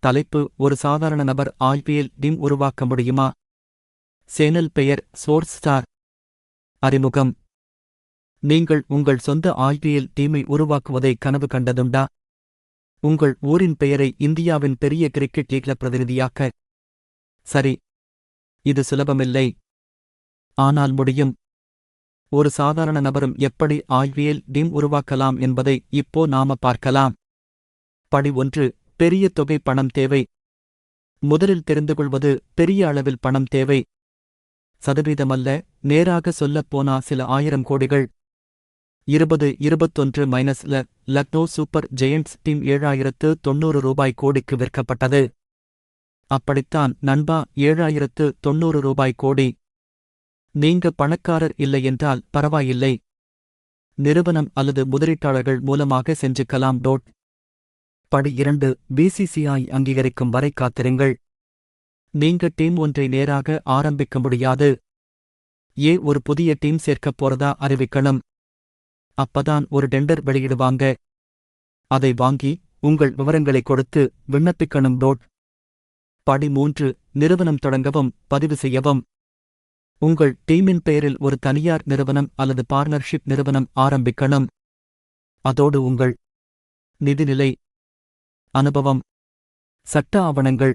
தலைப்பு: ஒரு சாதாரண நபர் ஐபிஎல் டீம் உருவாக்க முடியுமா? சேனல் பெயர்: ஸ்போர்ட்ஸ் ஸ்டார். அறிமுகம்: நீங்கள் உங்கள் சொந்த ஐபிஎல் டீமை உருவாக்குவதை கனவு கண்டதுண்டா? உங்கள் ஊரின் பெயரை இந்தியாவின் பெரிய கிரிக்கெட் லீக்ல பிரதிநிதியாக்க. சரி, இது சுலபமில்லை. ஆனால் முடியும். ஒரு சாதாரண நபரும் எப்படி ஐபிஎல் டீம் உருவாக்கலாம் என்பதை இப்போ நாம பார்க்கலாம். படி 1: பெரிய தொகை பணம் தேவை. முதலில் தெரிந்துகொள்வது பெரிய அளவில் பணம் தேவை. சதவீதமல்ல, நேராக சொல்லப்போனா சில 1000 கோடிகள். 2021 லக்னோ சூப்பர் ஜெயண்ட்ஸ் டீம் ரூபாய் 7090 கோடிக்கு விற்கப்பட்டது. அப்படித்தான் நண்பா, 7090 ரூபாய் கோடி. நீங்க பணக்காரர் இல்லையென்றால் பரவாயில்லை. நிறுவனம் அல்லது முதலீட்டாளர்கள் மூலமாக செஞ்சுக்கலாம். படி 2: பிசிசிஐ அங்கீகரிக்கும் வரை காத்திருங்கள். நீங்க டீம் ஒன்றை நேராக ஆரம்பிக்க முடியாது. ஒரு புதிய டீம் சேர்க்கப் போறதா அறிவிக்கணும். அப்பதான் ஒரு டெண்டர் வெளியிடுவாங்க. அதை வாங்கி உங்கள் விவரங்களை கொடுத்து விண்ணப்பிக்கணும். படி 3: நிறுவனம் தொடங்கவும் பதிவு செய்யவும். உங்கள் டீமின் பெயரில் ஒரு தனியார் நிறுவனம் அல்லது பார்ட்னர்ஷிப் நிறுவனம் ஆரம்பிக்கணும். அதோடு உங்கள் நிதிநிலை, அனுபவம், சட்ட ஆவணங்கள்,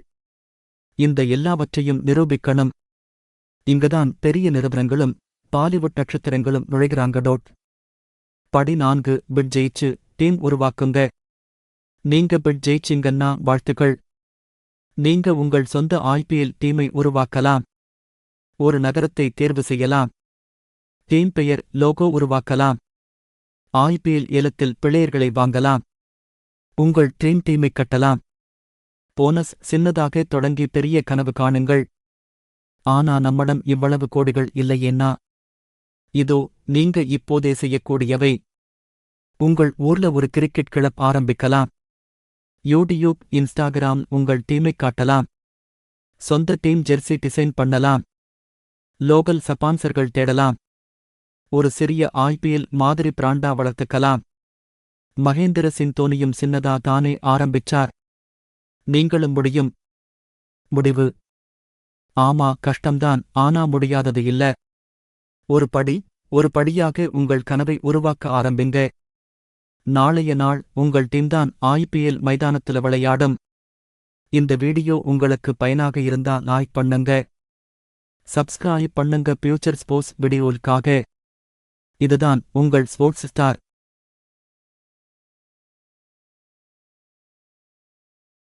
இந்த எல்லாவற்றையும் நிரூபிக்கணும். இங்குதான் பெரிய நிறுவனங்களும் பாலிவுட் நட்சத்திரங்களும் நுழைகிறாங்க. படி 4: பிட் ஜெயிச்சு டீம் உருவாக்குங்க. நீங்க பிட் ஜெயிச்சிங்கன்னா வாழ்த்துக்கள். நீங்க உங்கள் சொந்த ஐபிஎல் டீமை உருவாக்கலாம். ஒரு நகரத்தை தேர்வு செய்யலாம். டீம் பெயர், லோகோ உருவாக்கலாம். ஐபிஎல் ஏலத்தில் பிளேயர்களை வாங்கலாம். உங்கள் ட்ரீம் டீமை கட்டலாம். போனஸ் சின்னதாக தொடங்கி பெரிய கனவு காணுங்கள். ஆனா நம்மிடம் இவ்வளவு கோடிகள் இல்லையேன்னா? இதோ நீங்க இப்போதே செய்யக்கூடியவை. உங்கள் ஊர்ல ஒரு கிரிக்கெட் கிளப் ஆரம்பிக்கலாம். யூடியூப், இன்ஸ்டாகிராம் உங்கள் டீமைக் காட்டலாம். சொந்த டீம் ஜெர்சி டிசைன் பண்ணலாம். லோக்கல் ஸ்பான்சர்கள் தேடலாம். ஒரு சிறிய ஐபிஎல் மாதிரி பிராண்டா வளர்த்துக்கலாம். மகேந்திர சிங் தோனியும் சின்னதா தானே ஆரம்பிச்சார். நீங்களும் முடியும். முடிவு: ஆமா, கஷ்டம்தான், ஆனா முடியாதது இல்ல. ஒரு படியாக உங்கள் கனவை உருவாக்க ஆரம்பிங்க. நாளைய நாள் உங்கள் டீம்தான் ஐபிஎல் மைதானத்துல விளையாடும். இந்த வீடியோ உங்களுக்கு பயனாக இருந்தா லைக் பண்ணுங்க. சப்ஸ்கிரைப் பண்ணுங்க ஃபியூச்சர் ஸ்போர்ட்ஸ் வீடியோவுக்காக. இதுதான் உங்கள் ஸ்போர்ட்ஸ் ஸ்டார்.